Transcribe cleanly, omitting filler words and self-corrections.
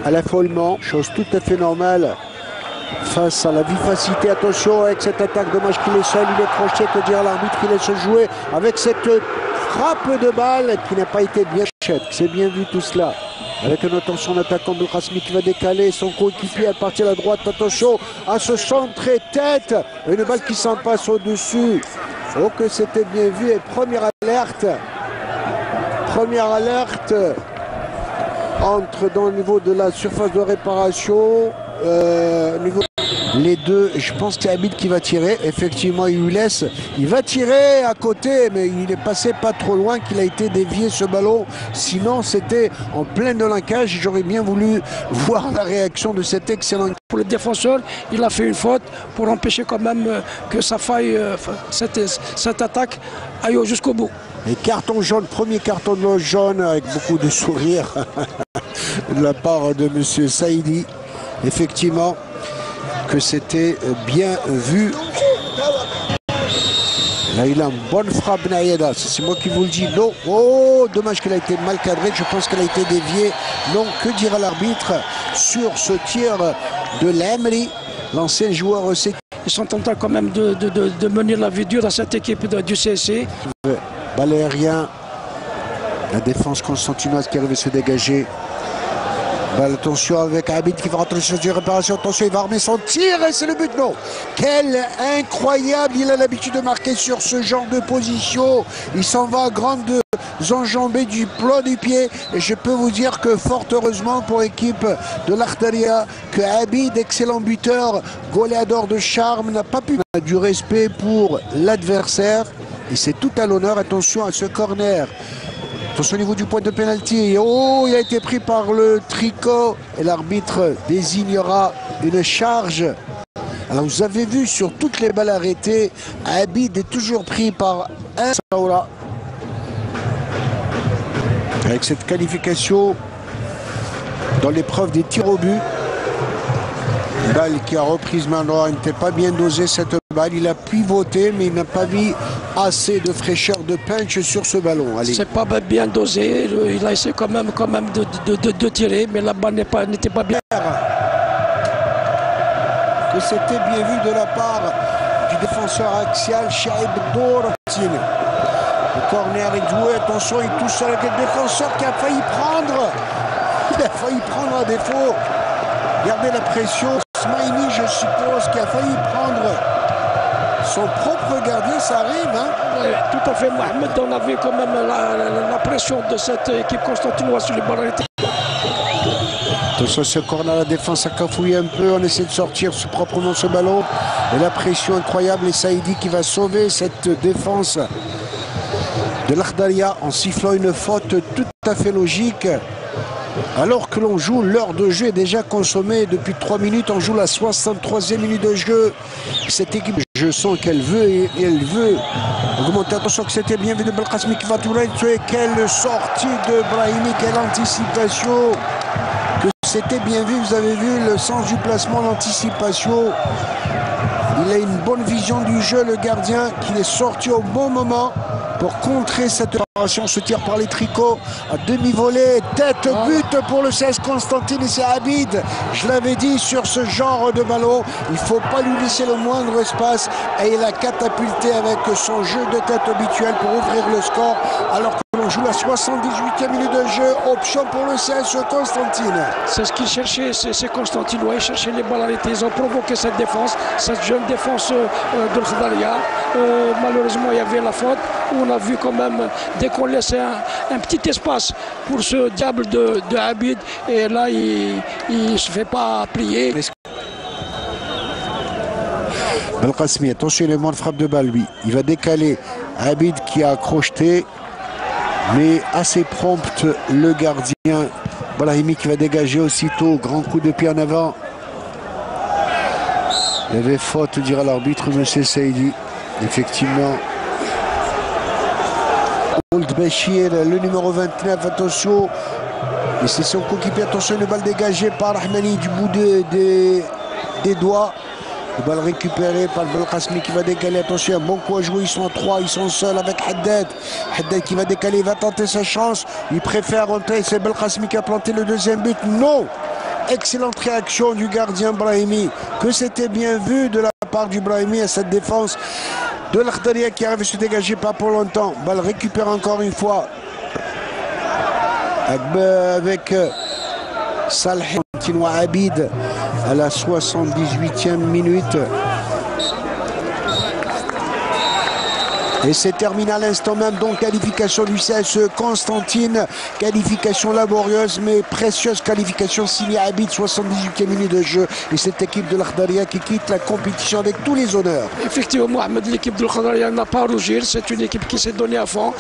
à l'affolement, chose tout à fait normale face à la vivacité. Attention avec cette attaque, dommage qu'il est seul, il est projeté, que dire l'arbitre, il laisse jouer avec cette frappe de balle qui n'a pas été bien chète. C'est bien vu tout cela. Avec une attention d'attaquant de Khasmi qui va décaler son coéquipier à partir de la droite. Attention à ce centre tête. Une balle qui s'en passe au-dessus. Oh que c'était bien vu. Et première alerte. Première alerte. Entre dans le niveau de la surface de réparation. Niveau... Les deux, je pense que c'est Abid qui va tirer. Effectivement, il lui laisse. Il va tirer à côté, mais il est passé pas trop loin qu'il a été dévié ce ballon. Sinon, c'était en plein délinquage. J'aurais bien voulu voir la réaction de cet excellent. Pour le défenseur, il a fait une faute pour empêcher quand même que ça faille, cette attaque aille jusqu'au bout. Et carton jaune, premier carton jaune avec beaucoup de sourire de la part de M. Saïdi. Effectivement, que c'était bien vu. Là, il a une bonne frappe, Naïeda. C'est moi qui vous le dis. Non. Oh, dommage qu'elle a été mal cadrée. Je pense qu'elle a été déviée. Non, que dira l'arbitre sur ce tir de Lemri, l'ancien joueur aussi. Ils sont en train quand même de mener la vie dure à cette équipe du CSC. Balle aérien. La défense constantinoise qui arrive à se dégager. Balle, attention avec Abid qui va rentrer sur une réparation. Attention, il va armer son tir et c'est le but. Non. Quel incroyable. Il a l'habitude de marquer sur ce genre de position. Il s'en va à grandes enjambées du plat du pied. Et je peux vous dire que fort heureusement pour l'équipe de l'Akhdaria, que Abid, excellent buteur, goléador de charme, n'a pas pu mettre du respect pour l'adversaire. Et c'est tout à l'honneur. Attention à ce corner. Attention au niveau du point de pénalty. Oh, il a été pris par le tricot. Et l'arbitre désignera une charge. Alors vous avez vu sur toutes les balles arrêtées, Abid est toujours pris par un Saoura. Avec cette qualification dans l'épreuve des tirs au but. Une balle qui a reprise maintenant, il n'était pas bien dosé cette balle. Il a pivoté, mais il n'a pas mis assez de fraîcheur de punch sur ce ballon. C'est pas bien dosé. Il a essayé quand même de tirer, mais la balle n'était pas bien. Que c'était bien vu de la part du défenseur axial, Shaib Doratine. Le corner est joué, attention, il touche sur le défenseur qui a failli prendre. Il a failli prendre à défaut. Gardez la pression. Smaïni, je suppose, qui a failli prendre son propre gardien, ça arrive, hein? Oui, tout à fait, Mohamed. On avait quand même la pression de cette équipe constantinoise sur les balles arrêtées. Attention, ce corner, la défense a cafouillé un peu. On essaie de sortir proprement ce ballon. Et la pression incroyable. Et Saïdi qui va sauver cette défense de l'Akhdaria en sifflant une faute tout à fait logique. Alors que l'on joue, l'heure de jeu est déjà consommée depuis 3 minutes. On joue la 63e minute de jeu. Cette équipe, je sens qu'elle veut et elle veut augmenter. Attention que c'était bien vu de Belkacmi qui va tout là. Quelle sortie de Brahimi, quelle anticipation. Que c'était bien vu, vous avez vu le sens du placement, l'anticipation. Il a une bonne vision du jeu, le gardien, qui est sorti au bon moment pour contrer cette opération. Se tire par les tricots à demi-volée, tête, but pour le CS Constantine et c'est Abid. Je l'avais dit, sur ce genre de ballon, il ne faut pas lui laisser le moindre espace et il a catapulté avec son jeu de tête habituel pour ouvrir le score alors que l'on joue la 78e minute de jeu, option pour le CS Constantine. C'est ce qu'il cherchait, c'est Constantinois, ils cherchaient les balles arrêtées, ils ont provoqué cette défense, cette jeune défense de l'Akhdaria. Malheureusement, il y avait la faute. On a vu quand même, dès qu'on laissait un petit espace pour ce diable de Abid, et là, il ne se fait pas plier. Belkacmi, attention, il est moins de frappe de balle, lui. Il va décaler Abid qui a crocheté, mais assez prompt le gardien. Brahimi qui va dégager aussitôt, grand coup de pied en avant. Il y avait faute, dira l'arbitre, M. Saïdi. Effectivement. Ould Bachir, le numéro 29, attention. Et c'est son coéquipier, attention, une balle dégagée par Rahmani du bout des doigts. Une balle récupérée par Belkacmi qui va décaler. Attention, un bon coup à jouer. Ils sont à 3, ils sont seuls avec Haddad. Haddad qui va décaler, il va tenter sa chance. Il préfère rentrer. C'est Belkacmi qui a planté le deuxième but. Non! excellente réaction du gardien Brahimi, que c'était bien vu de la part du Brahimi à cette défense de l'Akhdaria qui arrive à se dégager pas pour longtemps. Balle récupère encore une fois avec Saleh Tinoa Abid à la 78e minute. Et c'est terminé à l'instant même, donc qualification du CSE Constantine, qualification laborieuse mais précieuse qualification signée Abid, 78e minute de jeu. Et cette équipe de l'Akhdaria qui quitte la compétition avec tous les honneurs. Effectivement, Mohamed, l'équipe de l'Akhdaria n'a pas à rougir, c'est une équipe qui s'est donnée à fond.